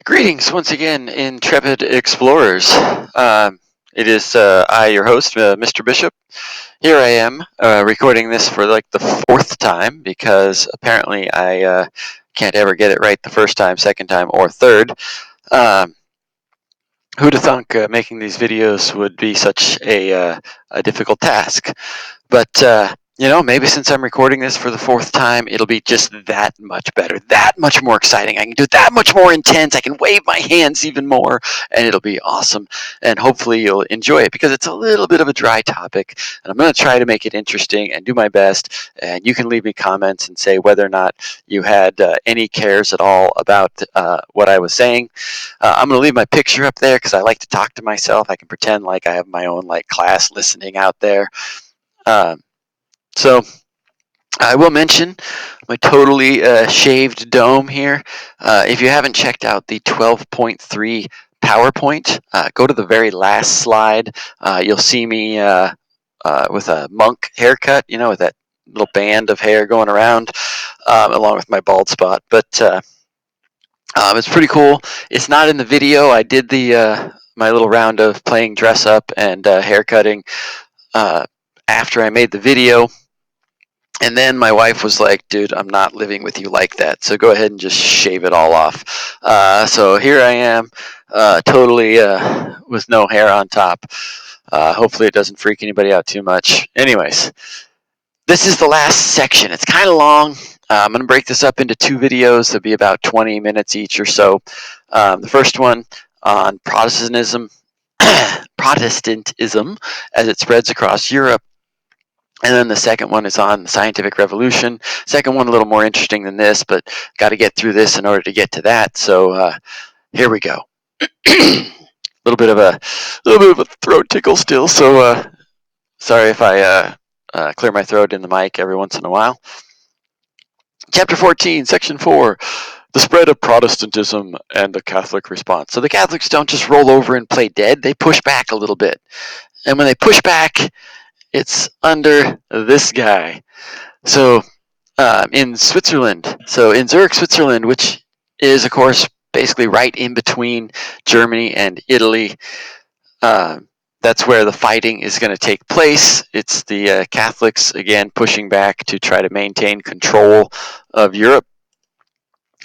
Greetings once again, intrepid explorers. It is I, your host, Mr. Bishop. Here I am recording this for like the fourth time because apparently I can't ever get it right the first time, second time, or third. Um, who'd have thunk making these videos would be such a difficult task? But maybe since I'm recording this for the fourth time, it'll be just that much better, that much more exciting. I can do that much more intense. I can wave my hands even more, and it'll be awesome. And hopefully you'll enjoy it because it's a little bit of a dry topic, and I'm going to try to make it interesting and do my best. And you can leave me comments and say whether or not you had any cares at all about what I was saying. I'm going to leave my picture up there because I like to talk to myself. I can pretend like I have my own like class listening out there. Um, so I will mention my totally shaved dome here. If you haven't checked out the 12.3 PowerPoint, go to the very last slide. You'll see me with a monk haircut, with that little band of hair going around, along with my bald spot. But it's pretty cool. It's not in the video. I did my little round of playing dress up and haircutting after I made the video. And then my wife was like, dude, I'm not living with you like that. So go ahead and just shave it all off. So here I am, totally with no hair on top. Hopefully it doesn't freak anybody out too much. Anyways, this is the last section. It's kind of long. I'm going to break this up into two videos. They'll be about 20 minutes each or so. The first one on Protestantism, Protestantism as it spreads across Europe. And then the second one is on the scientific revolution. Second one a little more interesting than this, but got to get through this in order to get to that. So here we go. A little bit of a throat tickle still. So sorry if I clear my throat in the mic every once in a while. Chapter 14, Section 4. The spread of Protestantism and the Catholic response. So the Catholics don't just roll over and play dead. They push back a little bit. And when they push back, it's under this guy. So in Switzerland, in Zurich, Switzerland, which is, of course, basically right in between Germany and Italy, that's where the fighting is going to take place. It's the Catholics, again, pushing back to try to maintain control of Europe.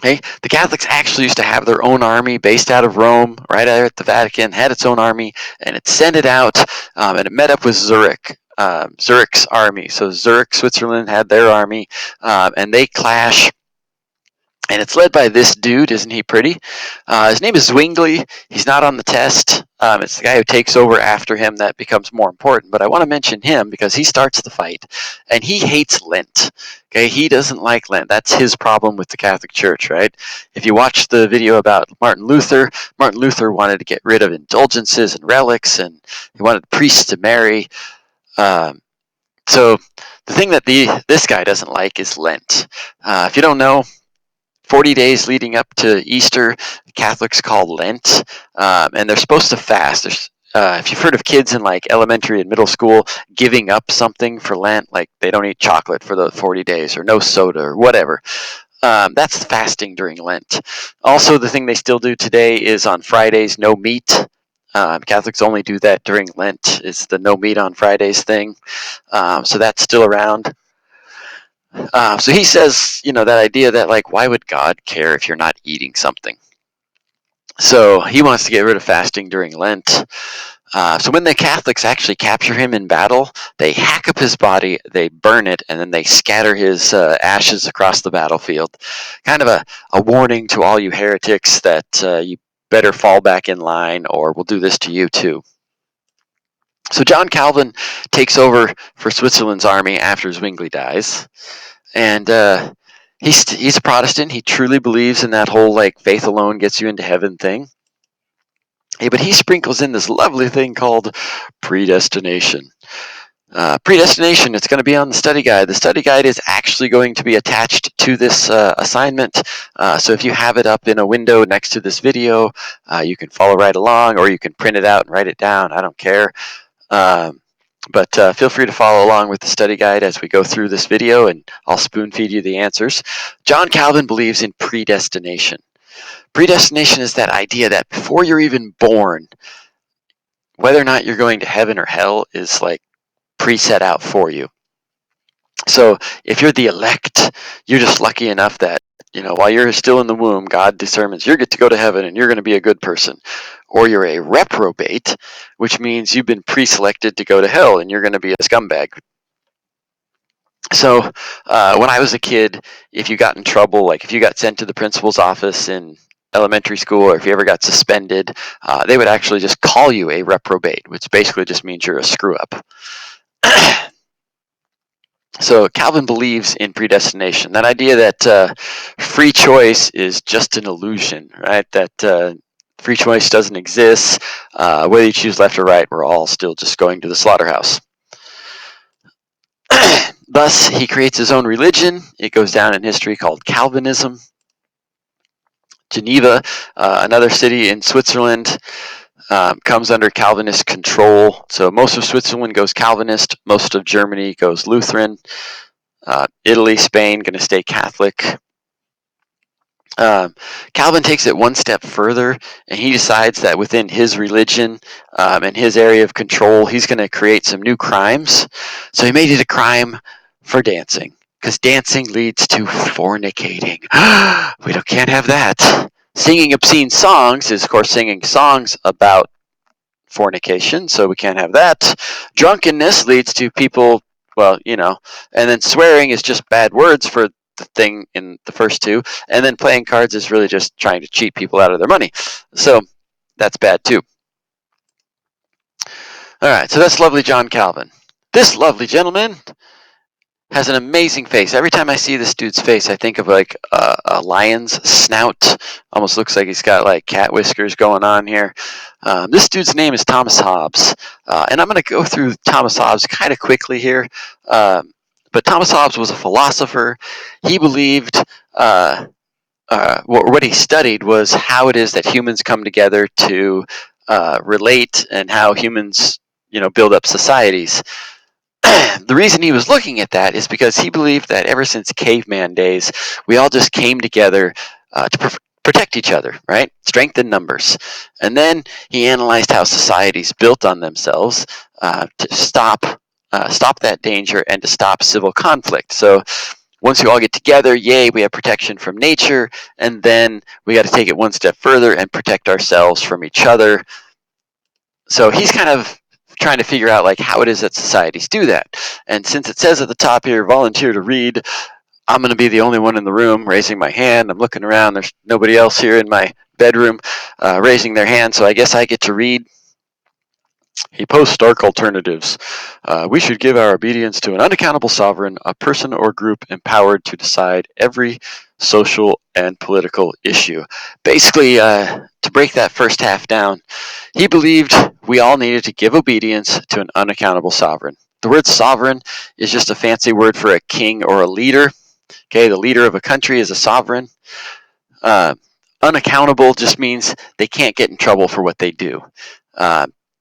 Okay. The Catholics actually used to have their own army based out of Rome, right there at the Vatican, had its own army, and it sent it out, and it met up with Zurich. Zurich's army. So Zurich, Switzerland had their army, and they clash. And it's led by this dude, isn't he pretty? His name is Zwingli. He's not on the test. It's the guy who takes over after him that becomes more important. But I want to mention him because he starts the fight, and he hates Lent. Okay, he doesn't like Lent. That's his problem with the Catholic Church, right? If you watch the video about Martin Luther wanted to get rid of indulgences and relics, and he wanted priests to marry. So the thing that this guy doesn't like is Lent. If you don't know, 40 days leading up to Easter, Catholics call Lent, and they're supposed to fast. If you've heard of kids in like elementary and middle school giving up something for Lent, like they don't eat chocolate for the 40 days or no soda or whatever, that's fasting during Lent. Also, the thing they still do today is on Fridays, no meat. Catholics only do that during Lent. It's the no meat on Fridays thing. So that's still around. So he says, that idea that like, why would God care if you're not eating something? So he wants to get rid of fasting during Lent. So when the Catholics actually capture him in battle, they hack up his body, they burn it, and then they scatter his ashes across the battlefield. Kind of a warning to all you heretics that you better fall back in line or we'll do this to you too. So John Calvin takes over for Switzerland's army after Zwingli dies. And he's a Protestant. He truly believes in that whole like faith alone gets you into heaven thing. Hey, but he sprinkles in this lovely thing called predestination. Predestination, it's going to be on the study guide. The study guide is actually going to be attached to this assignment. So if you have it up in a window next to this video, you can follow right along, or you can print it out and write it down. I don't care. But feel free to follow along with the study guide as we go through this video, and I'll spoon feed you the answers. John Calvin believes in predestination. Predestination is that idea that before you're even born, whether or not you're going to heaven or hell is like preset out for you. So if you're the elect, you're just lucky enough that, while you're still in the womb, God determines you're going to go to heaven and you're going to be a good person. Or you're a reprobate, which means you've been pre-selected to go to hell and you're going to be a scumbag. So when I was a kid, if you got in trouble, like if you got sent to the principal's office in elementary school, or if you ever got suspended, they would actually just call you a reprobate, which basically just means you're a screw up. So Calvin believes in predestination, that idea that free choice is just an illusion, right? That free choice doesn't exist. Whether you choose left or right, we're all still just going to the slaughterhouse. Thus, he creates his own religion. It goes down in history called Calvinism. Geneva, another city in Switzerland, comes under Calvinist control. So most of Switzerland goes Calvinist, most of Germany goes Lutheran. Italy, Spain, going to stay Catholic. Calvin takes it one step further, and he decides that within his religion and his area of control, he's going to create some new crimes. So he made it a crime for dancing, because dancing leads to fornicating. We can't have that. Singing obscene songs is, of course, singing songs about fornication, so we can't have that. Drunkenness leads to people, and then swearing is just bad words for the thing in the first two, and then playing cards is really just trying to cheat people out of their money. So that's bad too. All right, so that's lovely John Calvin. This lovely gentleman has an amazing face. Every time I see this dude's face, I think of like a lion's snout. Almost looks like he's got like cat whiskers going on here. This dude's name is Thomas Hobbes, and I'm going to go through Thomas Hobbes kind of quickly here. But Thomas Hobbes was a philosopher. He believed what he studied was how it is that humans come together to relate, and how humans, build up societies. The reason he was looking at that is because he believed that ever since caveman days, we all just came together to protect each other, right? Strength in numbers. And then he analyzed how societies built on themselves to stop that danger and to stop civil conflict. So once you all get together, yay, we have protection from nature, and then we got to take it one step further and protect ourselves from each other. So he's kind of trying to figure out like how it is that societies do that. And since it says at the top here, volunteer to read, I'm going to be the only one in the room raising my hand. I'm looking around. There's nobody else here in my bedroom raising their hand, so I guess I get to read. He posts stark alternatives. We should give our obedience to an unaccountable sovereign, a person or group empowered to decide every social and political issue. Basically, to break that first half down, he believed we all needed to give obedience to an unaccountable sovereign. The word sovereign is just a fancy word for a king or a leader. Okay, the leader of a country is a sovereign. Unaccountable just means they can't get in trouble for what they do.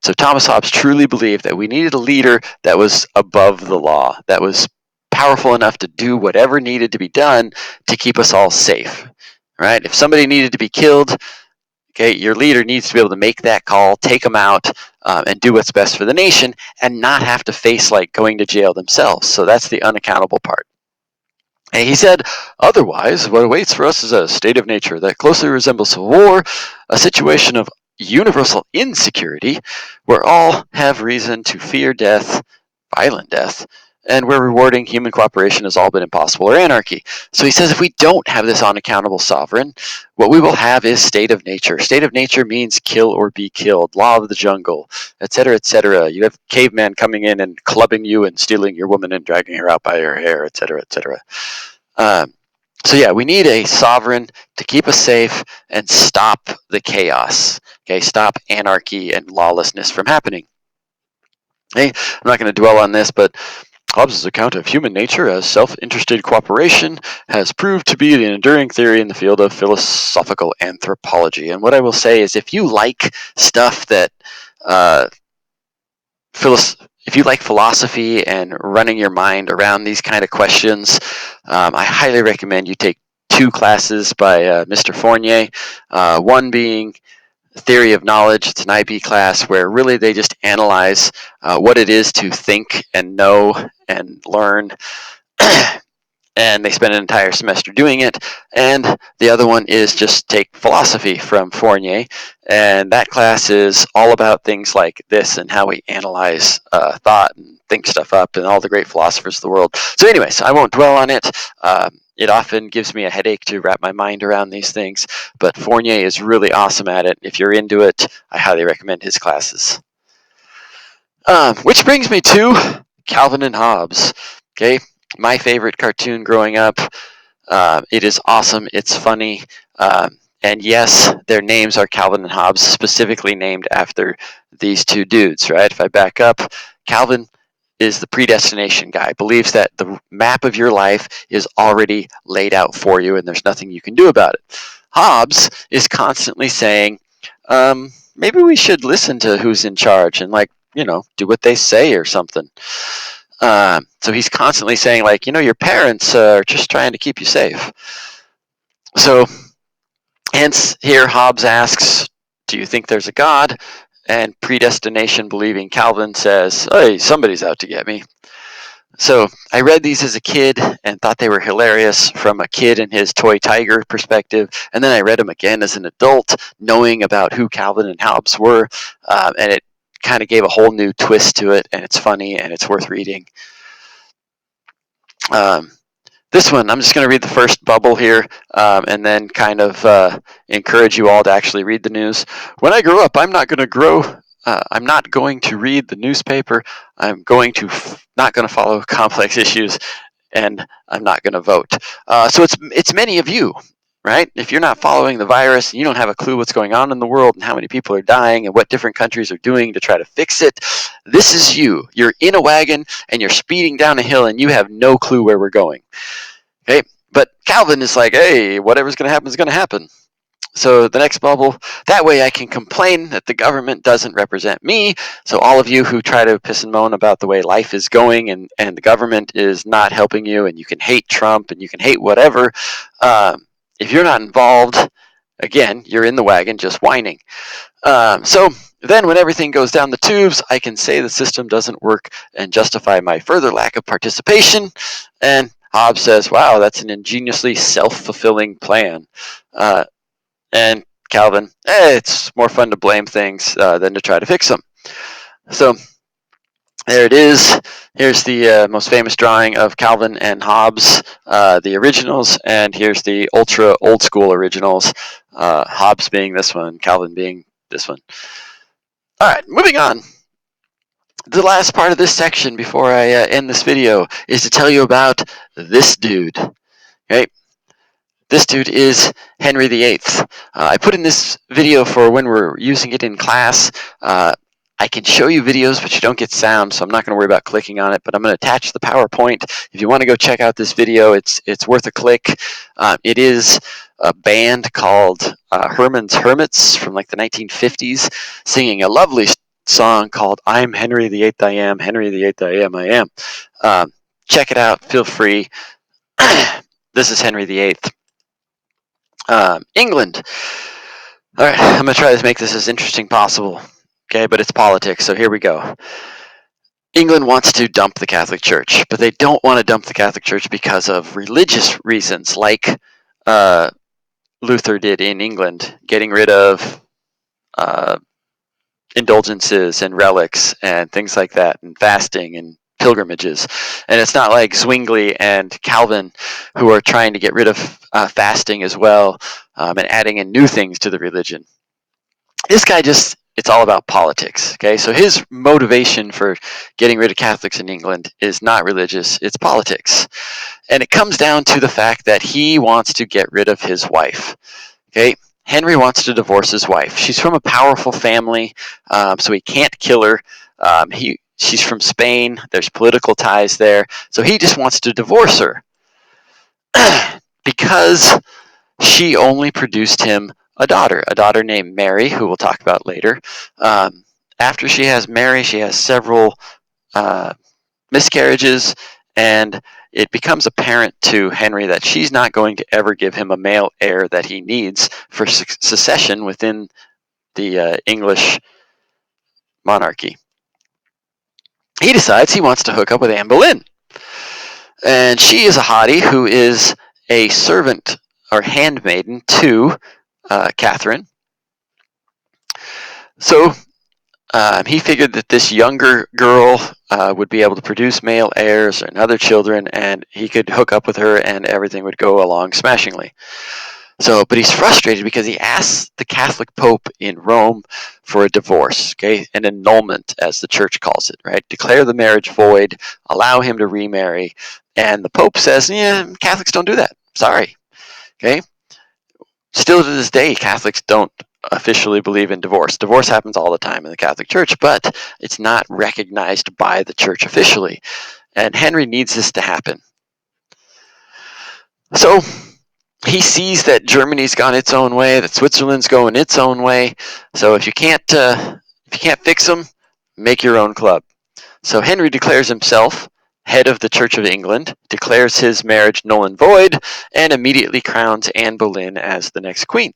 So Thomas Hobbes truly believed that we needed a leader that was above the law, that was powerful enough to do whatever needed to be done to keep us all safe. Right? If somebody needed to be killed, okay, your leader needs to be able to make that call, take them out, and do what's best for the nation, and not have to face like going to jail themselves. So that's the unaccountable part. And he said, otherwise, what awaits for us is a state of nature that closely resembles a war, a situation of universal insecurity, where all have reason to fear death, violent death, and where rewarding human cooperation has all been impossible, or anarchy. So he says if we don't have this unaccountable sovereign, what we will have is state of nature. State of nature means kill or be killed, law of the jungle, etc., etc. You have cavemen coming in and clubbing you and stealing your woman and dragging her out by her hair, etc., etc. So yeah, we need a sovereign to keep us safe and stop the chaos. Okay, stop anarchy and lawlessness from happening. Hey, I'm not going to dwell on this, but Hobbes' account of human nature as self-interested cooperation has proved to be the enduring theory in the field of philosophical anthropology. And what I will say is, if you like stuff that if you like philosophy and running your mind around these kind of questions, I highly recommend you take two classes by Mr. Fournier, one being Theory of Knowledge. It's an IB class where really they just analyze what it is to think and know and learn. And they spend an entire semester doing it. And the other one is just take philosophy from Fournier, and that class is all about things like this and how we analyze thought and think stuff up and all the great philosophers of the world. So anyways, I won't dwell on it. It often gives me a headache to wrap my mind around these things, but Fournier is really awesome at it. If you're into it, I highly recommend his classes. Which brings me to Calvin and Hobbes. Okay, my favorite cartoon growing up. It is awesome. It's funny. And yes, their names are Calvin and Hobbes, specifically named after these two dudes, right? If I back up, Calvin is the predestination guy, believes that the map of your life is already laid out for you and there's nothing you can do about it. Hobbes is constantly saying, maybe we should listen to who's in charge and, like, do what they say or something. So he's constantly saying, like, your parents are just trying to keep you safe. So hence here Hobbes asks, do you think there's a God? And predestination believing Calvin says, hey, somebody's out to get me. So I read these as a kid and thought they were hilarious from a kid and his toy tiger perspective. And then I read them again as an adult, knowing about who Calvin and Hobbes were. And it kind of gave a whole new twist to it. And it's funny and it's worth reading. This one, I'm just going to read the first bubble here and then kind of encourage you all to actually read the news. When I grow up, I'm not going to read the newspaper. I'm not going to follow complex issues, and I'm not going to vote. So it's many of you, right? If you're not following the virus and you don't have a clue what's going on in the world and how many people are dying and what different countries are doing to try to fix it, this is you. You're in a wagon and you're speeding down a hill and you have no clue where we're going. Okay, but Calvin is like, hey, whatever's going to happen is going to happen. So the next bubble, that way I can complain that the government doesn't represent me. So all of you who try to piss and moan about the way life is going and the government is not helping you and you can hate Trump and you can hate whatever, if you're not involved, again, you're in the wagon just whining. So then when everything goes down the tubes, I can say the system doesn't work and justify my further lack of participation. And Hobbes says, wow, that's an ingeniously self-fulfilling plan. And Calvin, it's more fun to blame things than to try to fix them. So there it is. Here's the most famous drawing of Calvin and Hobbes, the originals, and here's the ultra old school originals, Hobbes being this one, Calvin being this one. All right, moving on. The last part of this section before I end this video is to tell you about this dude. Okay, this dude is Henry VIII. I put in this video for when we're using it in class. I can show you videos, but you don't get sound, so I'm not going to worry about clicking on it, but I'm going to attach the PowerPoint. If you want to go check out this video, it's worth a click. It is a band called Herman's Hermits from like the 1950s singing a lovely song called I'm Henry VIII I Am, Henry VIII I Am, I Am. Check it out. Feel free. This is Henry VIII. England. All right, I'm going to try to make this as interesting possible. Okay, but it's politics, so here we go. England wants to dump the Catholic Church, but they don't want to dump the Catholic Church because of religious reasons, like Luther did in England, getting rid of indulgences and relics and things like that, and fasting and pilgrimages. And it's not like Zwingli and Calvin, who are trying to get rid of fasting as well and adding in new things to the religion. This guy it's all about politics. Okay, so his motivation for getting rid of Catholics in England is not religious, it's politics. And it comes down to the fact that he wants to get rid of his wife. Okay, Henry wants to divorce his wife. She's from a powerful family, so he can't kill her. She's from Spain, there's political ties there, so he just wants to divorce her. Because she only produced him a daughter named Mary, who we'll talk about later. After she has Mary, she has several miscarriages, and it becomes apparent to Henry that she's not going to ever give him a male heir that he needs for succession within the English monarchy. He decides he wants to hook up with Anne Boleyn. And she is a hottie who is a servant or handmaiden to Catherine. So he figured that this younger girl would be able to produce male heirs and other children, and he could hook up with her and everything would go along smashingly. So, but he's frustrated because he asks the Catholic Pope in Rome for a divorce, okay, an annulment, as the church calls it, right? Declare the marriage void, allow him to remarry, and the Pope says, "Yeah, Catholics don't do that. Sorry." Okay. Still to this day, Catholics don't officially believe in divorce. Divorce happens all the time in the Catholic Church, but it's not recognized by the church officially. And Henry needs this to happen. So he sees that Germany's gone its own way, that Switzerland's going its own way. So if you can't fix them, make your own club. So Henry declares himself head of the Church of England, declares his marriage null and void, and immediately crowns Anne Boleyn as the next queen.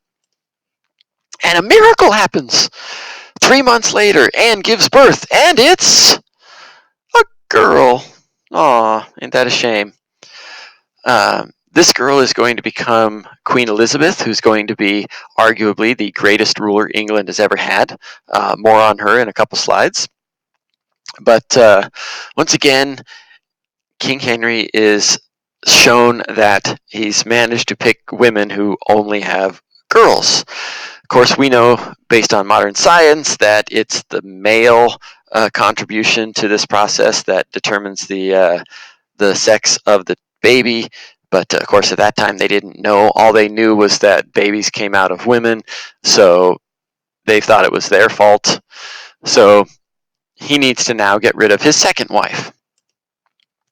And a miracle happens. 3 months later, Anne gives birth, and it's a girl. Aw, ain't that a shame? This girl is going to become Queen Elizabeth, who's going to be arguably the greatest ruler England has ever had. More on her in a couple slides. But once again, King Henry is shown that he's managed to pick women who only have girls. Of course, we know, based on modern science, that it's the male contribution to this process that determines the sex of the baby. But of course, at that time, they didn't know. All they knew was that babies came out of women, so they thought it was their fault. So he needs to now get rid of his second wife,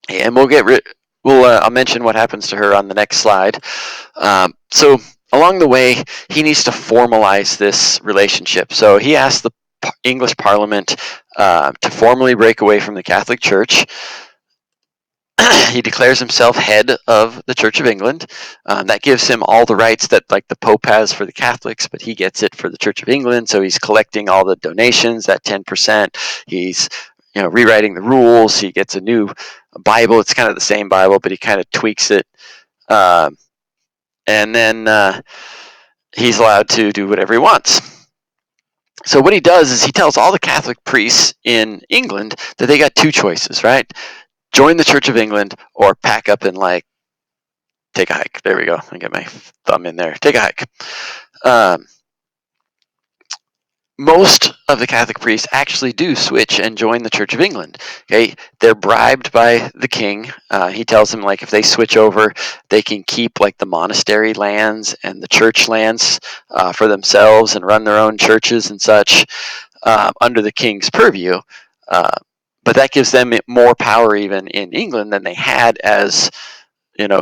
and I'll mention what happens to her on the next slide. So along the way, he needs to formalize this relationship. So he asked the English Parliament to formally break away from the Catholic Church. He declares himself head of the Church of England. That gives him all the rights that, like, the Pope has for the Catholics, but he gets it for the Church of England. So he's collecting all the donations, that 10%. He's rewriting the rules. He gets a new Bible. It's kind of the same Bible, but he kind of tweaks it. And then he's allowed to do whatever he wants. So what he does is he tells all the Catholic priests in England that they got two choices, right? Join the Church of England or pack up and take a hike. There we go. I get my thumb in there. Take a hike. Most of the Catholic priests actually do switch and join the Church of England. Okay, they're bribed by the king. He tells them, like, if they switch over, they can keep the monastery lands and the church lands for themselves and run their own churches and such under the king's purview. But that gives them more power even in England than they had as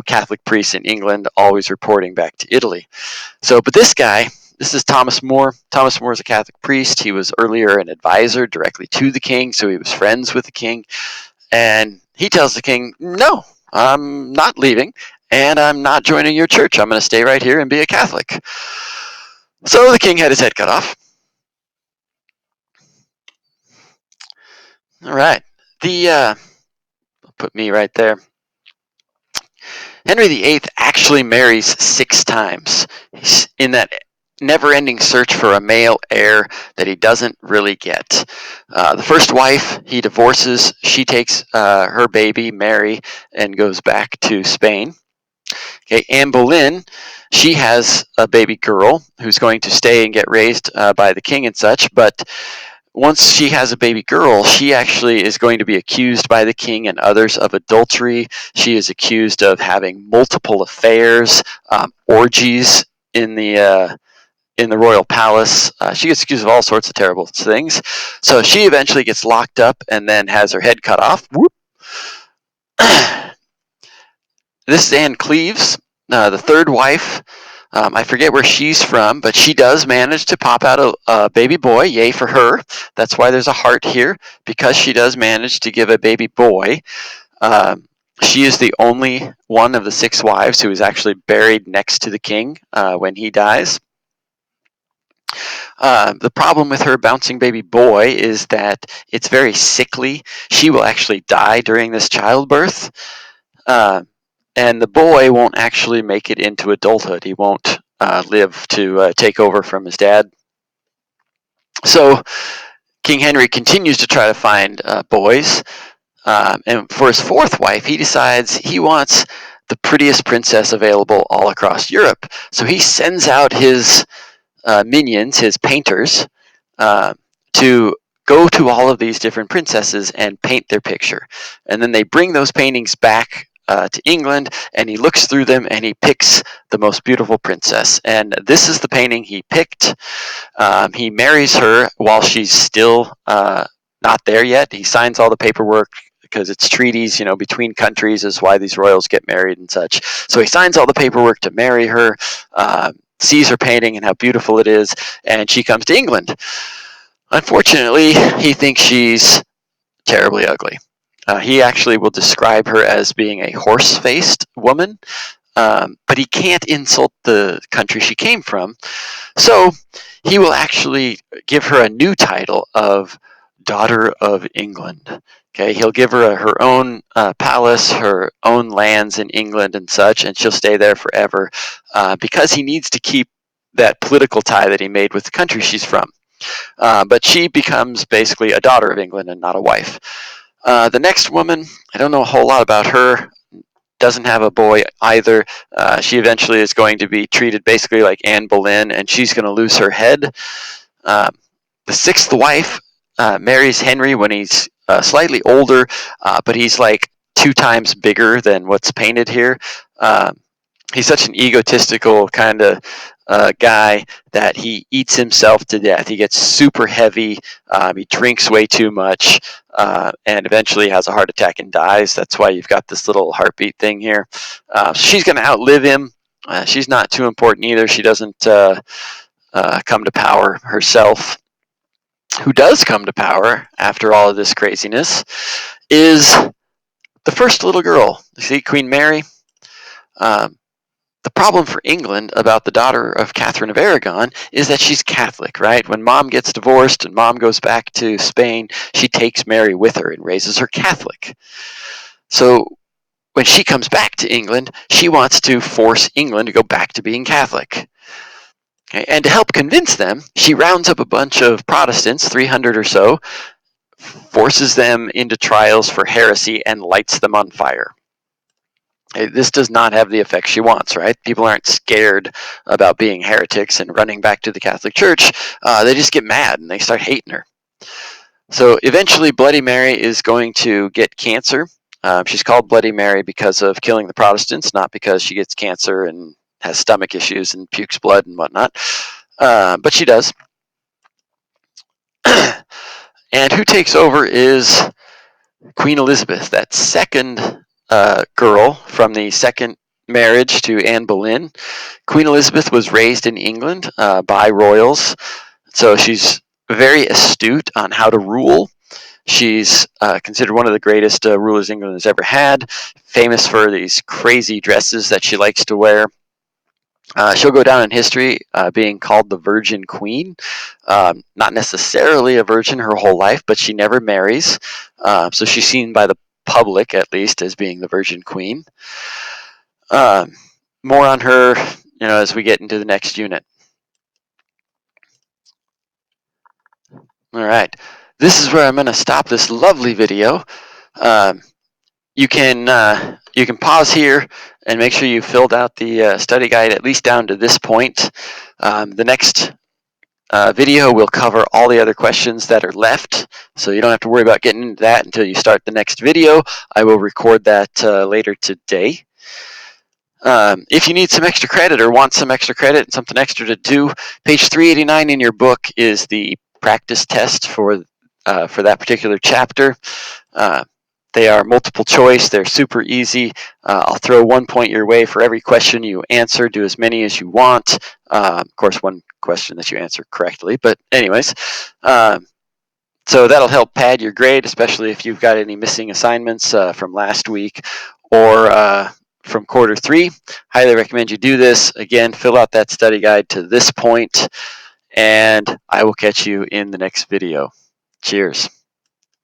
Catholic priests in England, always reporting back to Italy. So, but this is Thomas More. Thomas More is a Catholic priest. He was earlier an advisor directly to the king, so he was friends with the king. And he tells the king, "No, I'm not leaving, and I'm not joining your church. I'm going to stay right here and be a Catholic." So the king had his head cut off. All right. Put me right there. Henry VIII actually marries 6 times. He's in that never-ending search for a male heir that he doesn't really get. The first wife he divorces. She takes her baby, Mary, and goes back to Spain. Okay, Anne Boleyn, she has a baby girl who's going to stay and get raised by the king and such, but once she has a baby girl, she actually is going to be accused by the king and others of adultery. She is accused of having multiple affairs, orgies in the royal palace. She gets accused of all sorts of terrible things. So she eventually gets locked up and then has her head cut off. Whoop. This is Anne Cleves, the third wife. I forget where she's from, but she does manage to pop out a baby boy. Yay for her. That's why there's a heart here, because she does manage to give a baby boy. She is the only one of the 6 wives who is actually buried next to the king when he dies. The problem with her bouncing baby boy is that it's very sickly. She will actually die during this childbirth, and the boy won't actually make it into adulthood. He won't live to take over from his dad. So King Henry continues to try to find boys, and for his 4th wife, he decides he wants the prettiest princess available all across Europe. So he sends out his minions, his painters, uh, to go to all of these different princesses and paint their picture. And then they bring those paintings back to England, and he looks through them and he picks the most beautiful princess. And this is the painting he picked. He marries her while she's still not there yet. He signs all the paperwork because it's treaties, between countries is why these royals get married and such. So he signs all the paperwork to marry her, sees her painting and how beautiful it is, and she comes to England. Unfortunately, he thinks she's terribly ugly. He actually will describe her as being a horse-faced woman, but he can't insult the country she came from. So he will actually give her a new title of Daughter of England. Okay, he'll give her her own palace, her own lands in England and such, and she'll stay there forever because he needs to keep that political tie that he made with the country she's from. But she becomes basically a daughter of England and not a wife. The next woman, I don't know a whole lot about her. Doesn't have a boy either. She eventually is going to be treated basically like Anne Boleyn, and she's going to lose her head. The 6th wife marries Henry when he's slightly older, but he's like 2 times bigger than what's painted here. He's such an egotistical kind of guy that he eats himself to death. He gets super heavy. He drinks way too much, and eventually has a heart attack and dies. That's why you've got this little heartbeat thing here. She's going to outlive him. She's not too important either. She doesn't come to power herself. Who does come to power after all of this craziness is the first little girl. You see, Queen Mary. The problem for England about the daughter of Catherine of Aragon is that she's Catholic, right? When mom gets divorced and mom goes back to Spain, she takes Mary with her and raises her Catholic. So when she comes back to England, she wants to force England to go back to being Catholic. Okay? And to help convince them, she rounds up a bunch of Protestants, 300 or so, forces them into trials for heresy, and lights them on fire. This does not have the effect she wants, right? People aren't scared about being heretics and running back to the Catholic Church. They just get mad and they start hating her. So eventually, Bloody Mary is going to get cancer. She's called Bloody Mary because of killing the Protestants, not because she gets cancer and has stomach issues and pukes blood and whatnot. But she does. And who takes over is Queen Elizabeth, that second girl from the second marriage to Anne Boleyn. Queen Elizabeth was raised in England by royals, so she's very astute on how to rule. She's considered one of the greatest rulers England has ever had, famous for these crazy dresses that she likes to wear. She'll go down in history being called the Virgin Queen. Not necessarily a virgin her whole life, but she never marries. So she's seen by the public, at least, as being the Virgin Queen. More on her, as we get into the next unit. All right. This is where I'm going to stop this lovely video. You can pause here and make sure you filled out the study guide at least down to this point. The next video will cover all the other questions that are left, so you don't have to worry about getting into that until you start the next video. I will record that later today. If you need some extra credit or want some extra credit and something extra to do, page 389 in your book is the practice test for that particular chapter. They are multiple choice. They're super easy. I'll throw 1 point your way for every question you answer. Do as many as you want. Of course, one question that you answer correctly. But anyways, so that'll help pad your grade, especially if you've got any missing assignments from last week, or from quarter 3. Highly recommend you do this. Again, fill out that study guide to this point, and I will catch you in the next video. Cheers.